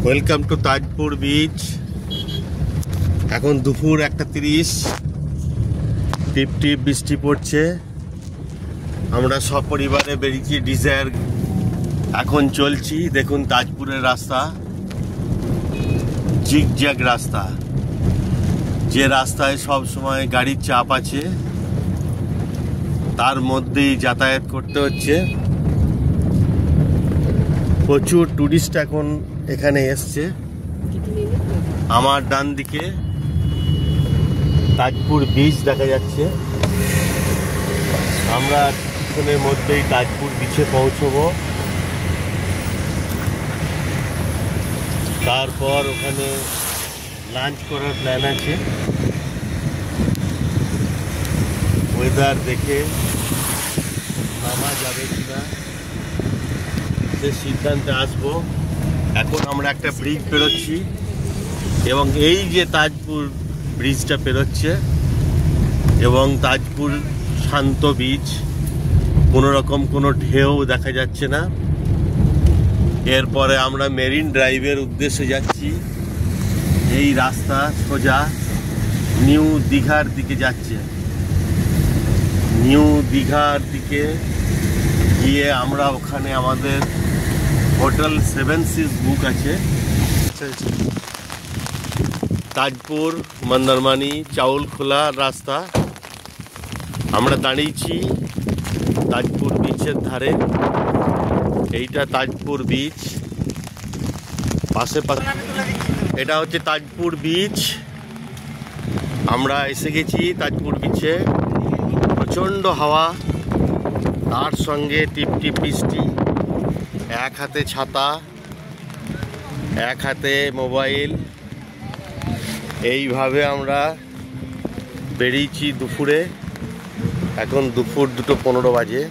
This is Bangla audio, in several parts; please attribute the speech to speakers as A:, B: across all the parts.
A: Welcome to Tajpur beach. এখন দুপুর 1:30, টিপ টিপ বৃষ্টি পড়ছে। আমরা সপরিবারে বেরিয়েছি ডিজায়ার। এখন চলছি, দেখুন তাজপুরের রাস্তা, জিগজ্যাগ রাস্তা, যে রাস্তায় সব সময় গাড়ির চাপ আছে তার মধ্যেই যাতায়াত করতে হচ্ছে। প্রচুর টুরিস্ট এখন এখানে এসছে। আমার ডান দিকে তাজপুর বিচ দেখা যাচ্ছে। আমরা কিছুক্ষণের মধ্যেই তাজপুর বিচে পৌঁছবো। তারপর ওখানে লাঞ্চ করার প্ল্যান আছে। ওয়েদার দেখে নামা যাবে কিনা সে সিদ্ধান্তে আসবো। এখন আমরা একটা ব্রিজ পেরোচ্ছি এবং এই যে তাজপুর ব্রিজটা পেরোচ্ছে এবং তাজপুর শান্ত বিচ, কোনো রকম কোনো ঢেউ দেখা যাচ্ছে না। এরপরে আমরা মেরিন ড্রাইভের উদ্দেশ্যে যাচ্ছি। এই রাস্তা সোজা নিউ দীঘার দিকে যাচ্ছে। নিউ দীঘার দিকে গিয়ে আমরা ওখানে আমাদের হোটেল 7 সিজ বুক আছে। তাজপুর মন্দারমানি চাউলখোলা রাস্তা। আমরা দাঁড়িয়েছি তাজপুর বিচের ধারে। এইটা তাজপুর বিচ, পাশে এটা হচ্ছে তাজপুর বিচ। আমরা এসে গেছি তাজপুর বিচে। প্রচণ্ড হাওয়া, তার সঙ্গে টিপ টিপ বৃষ্টি। এক হাতে ছাতা, এক হাতে মোবাইল। এইভাবে আমরা বেরিয়েছি দুপুরে। এখন দুপুর 2:15 বাজে।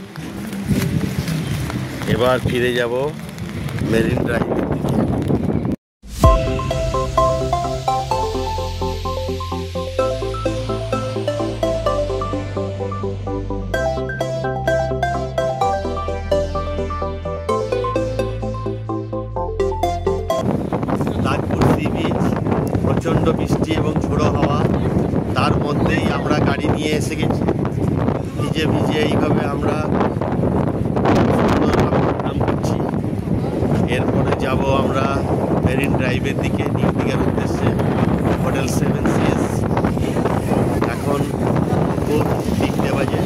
A: এবার ফিরে যাব মেরিন ড্রাইভের দিকে। তাজপুর সি বিচ, প্রচণ্ড বৃষ্টি এবং ঝোড়ো হাওয়া, তার মধ্যেই আমরা গাড়ি নিয়ে এসে গেছি। ভিজে ভিজে এইভাবে আমরা নাম করছি। এরপরে যাব আমরা মেরিন ড্রাইভের দিকে, নিউ দীঘার উদ্দেশ্যে, হোটেল 7 সিজ। এখন খুব 3টে বাজে।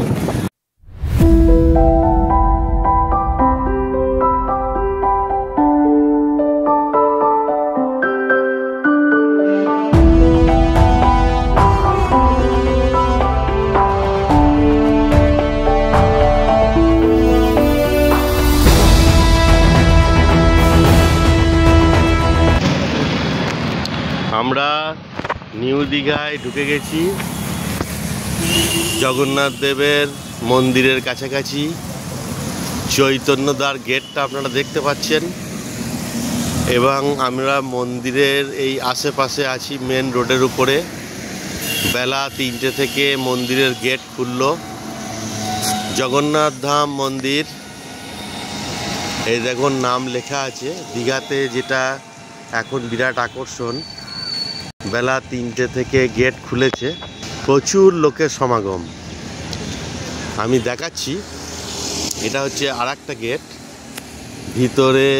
A: আমরা নিউ দীঘায় ঢুকে গেছি, জগন্নাথ দেবের মন্দিরের কাছাকাছি। চৈতন্যদ্বার গেটটা আপনারা দেখতে পাচ্ছেন এবং আমরা মন্দিরের এই আশেপাশে আছি, মেন রোডের উপরে। বেলা 3টে থেকে মন্দিরের গেট খুলল। জগন্নাথ ধাম মন্দির, এই দেখুন নাম লেখা আছে। দীঘাতে যেটা এখন বিরাট আকর্ষণ, বেলা 3টে থেকে গেট খুলেছে। প্রচুর লোকের সমাগম। আমি দেখাচ্ছি, এটা হচ্ছে আরেকটা গেট। ভিতরে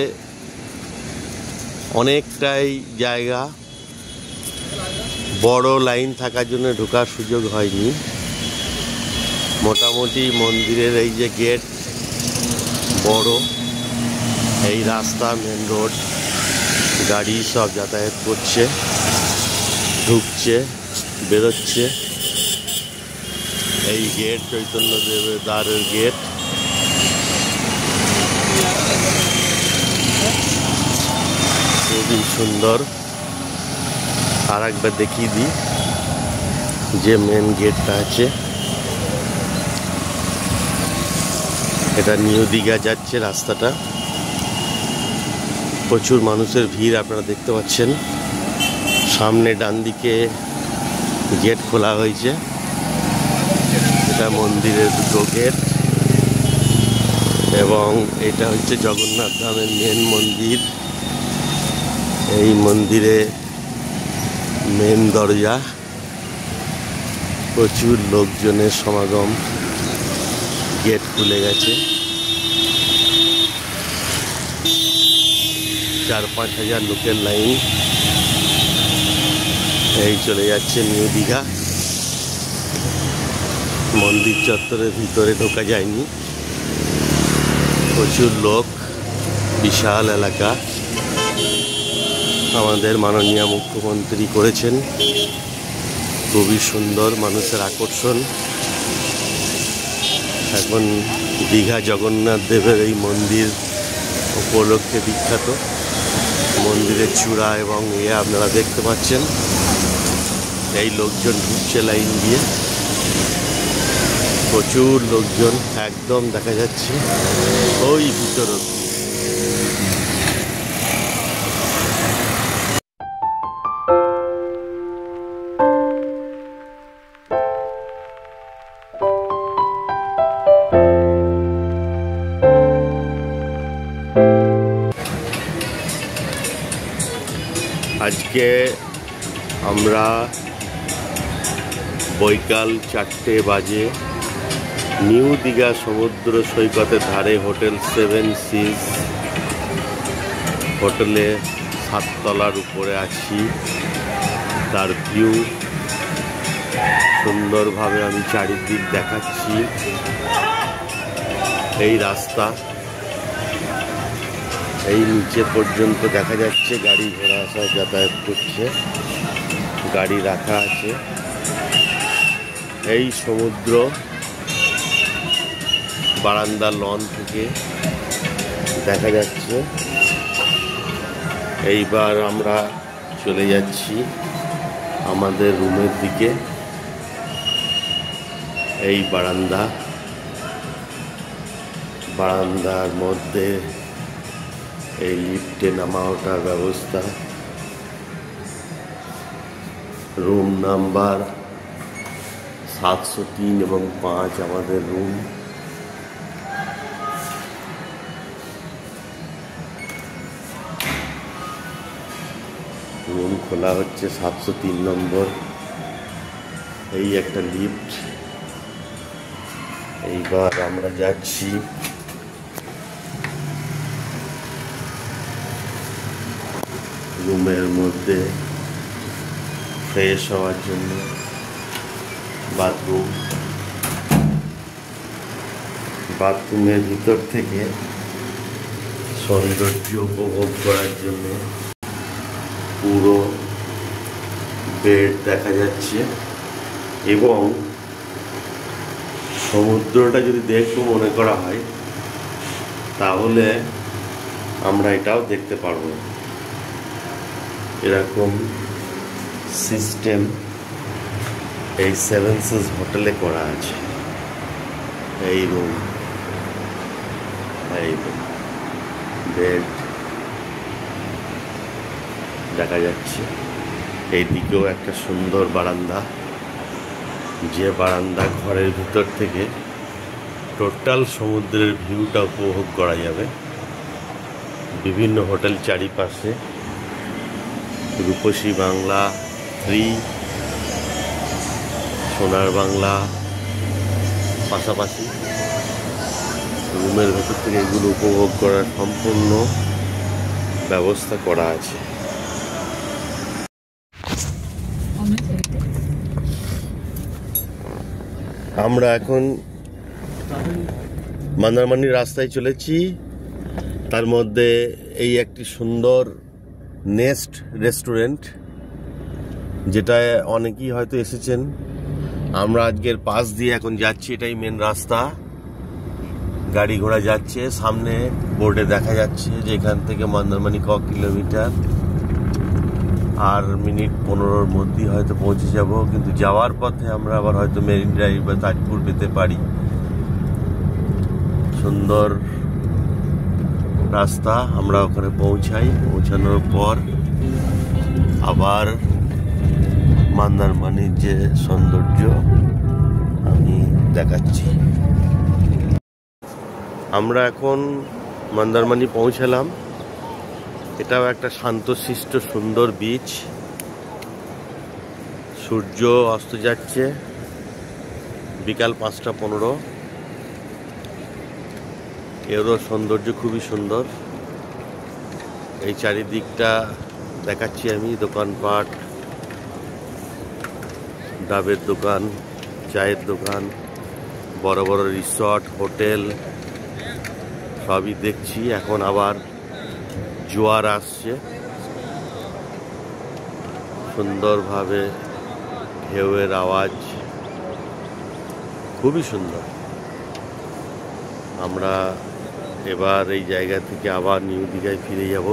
A: অনেকটাই জায়গা, বড় লাইন থাকার জন্য ঢোকার সুযোগ হয়নি। মোটামুটি মন্দিরের এই যে গেট বড়, এই রাস্তা মেন রোড, গাড়ি সব যাতায়াত করছে, ঢুকছে বেরোচ্ছে। এই গেট চৈতন্য দেবের দ্বারের গেট। খুবই সুন্দর। আর একবার দেখিয়ে দিই যে মেন গেটটা আছে। এটা নিউ দীঘা যাচ্ছে রাস্তাটা। প্রচুর মানুষের ভিড় আপনারা দেখতে পাচ্ছেন। সামনে ডান দিকে গেট খোলা হয়েছে। এটা মন্দিরের 2টো গেট এবং এটা হচ্ছে জগন্নাথ ধামের মেন মন্দির। এই মন্দিরে মেন দরজা, প্রচুর লোকজনের সমাগম, গেট খুলে গেছে। 4-5 হাজার লোকের লাইন। এই চলে যাচ্ছে নিউ দীঘা। মন্দির চত্বরের ভিতরে ঢোকা যায়নি, প্রচুর লোক, বিশাল এলাকা। আমাদের মাননীয় মুখ্যমন্ত্রী করেছেন, খুবই সুন্দর, মানুষের আকর্ষণ। এখন দীঘা জগন্নাথ দেবের এই মন্দির উপলক্ষে বিখ্যাত। মন্দিরের চূড়া এবং আপনারা দেখতে পাচ্ছেন, এই লোকজন ঢুকছে লাইন দিয়ে, প্রচুর লোকজন, একদম দেখা যাচ্ছে ওই ভিতর। আজকে আমরা বৈকাল 4টে বাজে নিউ দীঘা সমুদ্র সৈকতের ধারে হোটেল 7 সিজ হোটেলে 7 তলার উপরে আছি। তার ভিউ সুন্দরভাবে আমি চারিদিক দেখাচ্ছি। এই রাস্তা এই নিচে পর্যন্ত দেখা যাচ্ছে, গাড়ি ঘোড়া সব যাতায়াত করছে, গাড়ি রাখা আছে। এই সমুদ্র বারান্দা লন থেকে দেখা যাচ্ছে। এইবার আমরা চলে যাচ্ছি আমাদের রুমের দিকে। এই বারান্দার মধ্যে এই লিফটে নামা ওঠার ব্যবস্থা। রুম নাম্বার 703 এবং 5 আমাদের রুম। রুম খোলা হচ্ছে 703 নম্বর। এই একটা লিফট। এইবার আমরা যাচ্ছি রুমের মধ্যে ফ্রেশ হওয়ার জন্য। বাথরুমের ভিতর থেকে সৌন্দর্য উপভোগ করার জন্য পুরো বেড দেখা যাচ্ছে, এবং সমুদ্রটা যদি দেখবো মনে করা হয় তাহলে আমরা এটাও দেখতে পারবো। এরকম সিস্টেম এই 7 সিজ হোটেলে করা আছে। এই রুম, বেড দেখা যাচ্ছে। এই দিকেও একটা সুন্দর বারান্দা, যে বারান্দা ঘরের ভিতর থেকে টোটাল সমুদ্রের ভিউটা উপভোগ করা যাবে। বিভিন্ন হোটেল চারিপাশে, রূপসী বাংলা 3, সোনার বাংলা পাশাপাশি। রুমের ভেতর থেকে এগুলো উপভোগ করার সম্পূর্ণ ব্যবস্থা করা আছে। আমরা এখন মন্দারমণির রাস্তায় চলেছি। তার মধ্যে এই একটি সুন্দর নেস্ট রেস্টুরেন্ট, যেটায় অনেকেই হয়তো এসেছেন। আমরা আজকের পাশ দিয়ে এখন যাচ্ছি, এটাই মেন রাস্তা। গাড়ি ঘোড়া যাচ্ছে, সামনে বোর্ডে দেখা যাচ্ছে যে এখান থেকে মন্দারমণি ক কিলোমিটার। আর মিনিট 15-র মধ্যেই হয়তো পৌঁছে যাব, কিন্তু যাওয়ার পথে আমরা আবার হয়তো মেরিন ড্রাইভ বা তাজপুর পেতে পারি। সুন্দর রাস্তা। আমরা ওখানে পৌঁছানোর পর আবার মন্দারমণির যে সৌন্দর্য আমি দেখাচ্ছি। আমরা এখন মন্দারমণি পৌঁছালাম। এটাও একটা শান্তশিষ্ট সুন্দর বিচ। সূর্য অস্ত যাচ্ছে বিকাল 5:15। এরও সৌন্দর্য খুবই সুন্দর। এই চারিদিকটা দেখাচ্ছি আমি, দোকানপাট, ডাবের দোকান, চায়ের দোকান, বড় বড় রিসর্ট, হোটেল সবই দেখছি। এখন আবার জোয়ার আসছে, সুন্দরভাবে ঢেউয়ের আওয়াজ, খুবই সুন্দর। আমরা এবার এই জায়গা থেকে আবার নিউ দীঘায় ফিরে যাব।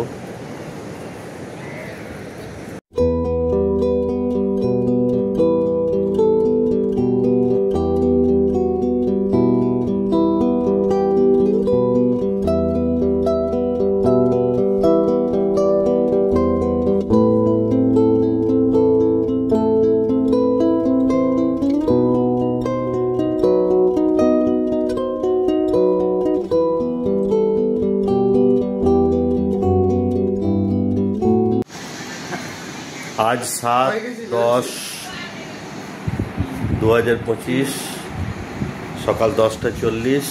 A: আজ 7/10/2025 সকাল 10:40।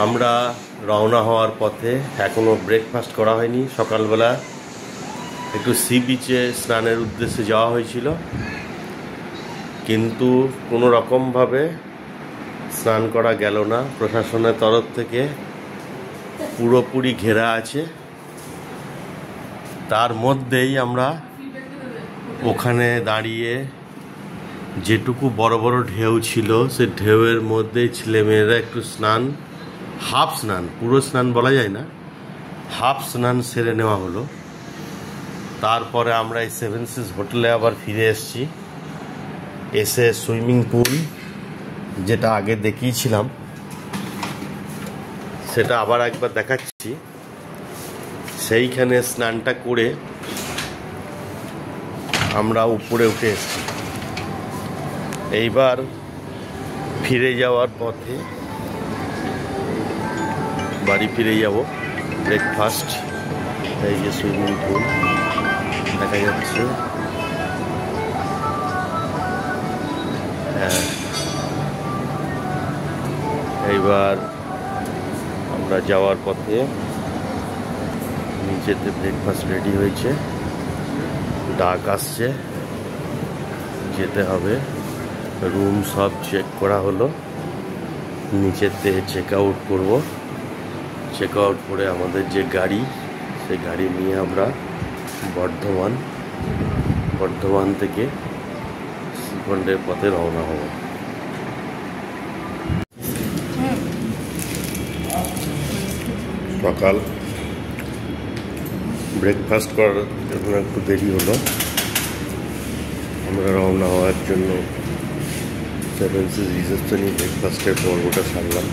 A: আমরা রওনা হওয়ার পথে। এখনো ব্রেকফাস্ট করা হয়নি। সকালবেলা একটু সি বিচে স্নানের উদ্দেশ্যে যাওয়া হয়েছিল, কিন্তু কোনো রকমভাবে স্নান করা গেল না। প্রশাসনের তরফ থেকে পুরোপুরি ঘেরা আছে। তার মধ্যেই আমরা ওখানে দাঁড়িয়ে যেটুকু বড় বড় ঢেউ ছিল, সে ঢেউয়ের মধ্যে ছেলেমেয়েরা একটু স্নান, হাফ স্নান, পুরো স্নান বলা যায় না, হাফ স্নান সেরে নেওয়া হলো। তারপরে আমরা এই সেভেন সিজ হোটেলে আবার ফিরে এসেছি। এসে সুইমিং পুল, যেটা আগে দেখিয়েছিলাম, সেটা আবার একবার দেখাচ্ছি। সেইখানে স্নানটা করে আমরা উপরে উঠে এসেছি। এইবার ফিরে যাওয়ার পথে বাড়ি ফিরে যাব। ব্রেকফাস্ট, এই যে সুইমিং পুল দেখা যাচ্ছে। হ্যাঁ, এইবার আমরা যাওয়ার পথে নিচেতে ব্রেকফাস্ট রেডি হয়েছে, ডাক আসছে, যেতে হবে। রুম সব চেক করা হলো, নিচেতে চেক আউট করবো। চেক আউট করে আমাদের যে গাড়ি, সেই গাড়ি নিয়ে আমরা বর্ধমান থেকে শ্রীখণ্ডের পথে রওনা হব। সকাল ব্রেকফাস্ট করার জন্য একটু দেরি হলো। আমরা রওনা হওয়ার জন্য সেভেন সিজ রিসেপশনে ব্রেকফাস্টের পর্বটা সারলাম।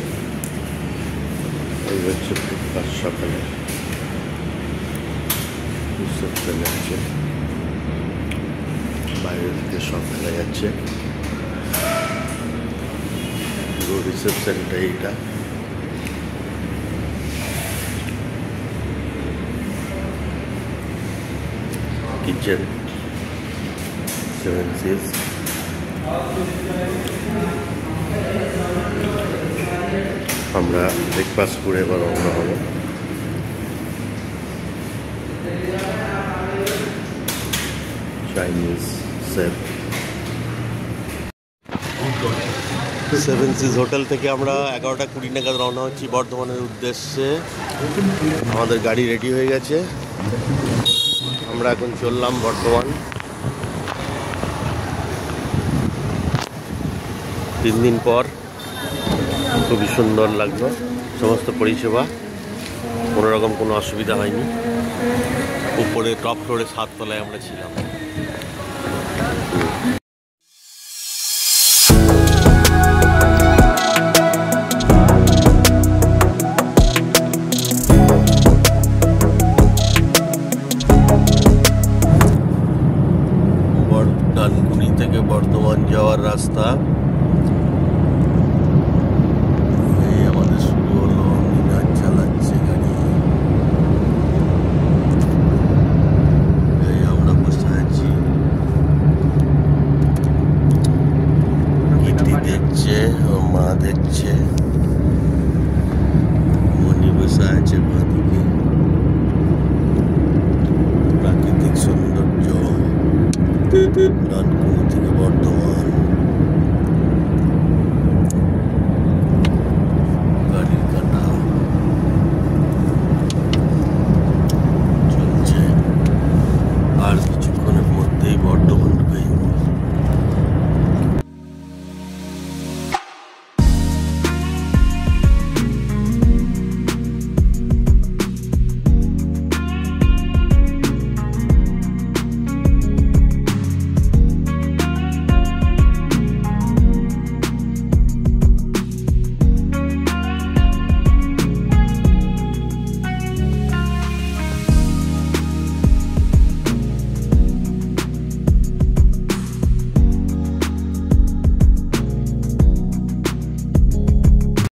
A: এই হচ্ছে ব্রেকফাস্ট সকালে রিসেপশনে আছে। বাইরে থেকে সব দেখা যাচ্ছে। পুরো রিসেপশনটা এইটা। কিচেন, সেভেন সিজ। আমরা ব্রেকফাস্ট করে এবার রওনা হব। Chinese safe. সেভেন সিজ হোটেল থেকে আমরা 11:20 নাগাদ রওনা হচ্ছি বর্ধমানের উদ্দেশ্যে। আমাদের গাড়ি রেডি হয়ে গেছে। আমরা এখন চললাম বর্ধমান। 3 দিন পর খুবই সুন্দর লাগলো। সমস্ত পরিষেবা, কোনো রকম কোনো অসুবিধা হয়নি। উপরে টপ ফ্লোরে 7 তলায় আমরা ছিলাম। ডানকুনি থেকে বর্ধমান যাওয়ার রাস্তা। এই আমাদের শুরু হলো, মিনার চালাচ্ছে গাড়ি। হাওয়া দিচ্ছে।